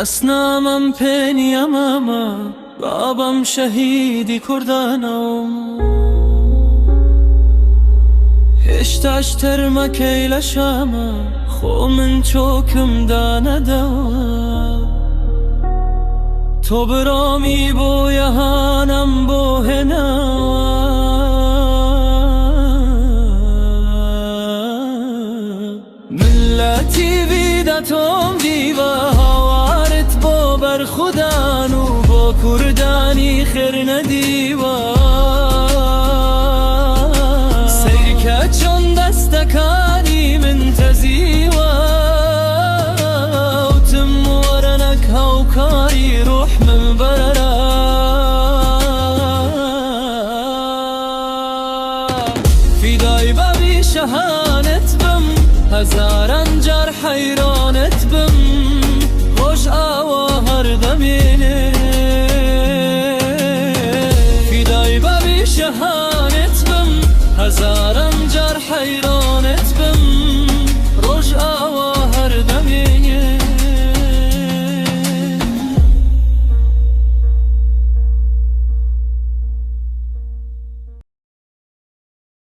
Nasnamam peniyamama babam şehidi kurdanam Hiştaş termak eyleşama Xumin çokum danada To brami bo yahanam bo henawa Milleti vidatom diva بر خودانو با کردانی خیر ندیوا سیرکه چون دستکانی من تزیوا و تم ورنک هاوکاری روح من برا فدای بابی شهانت بم هزاران جرح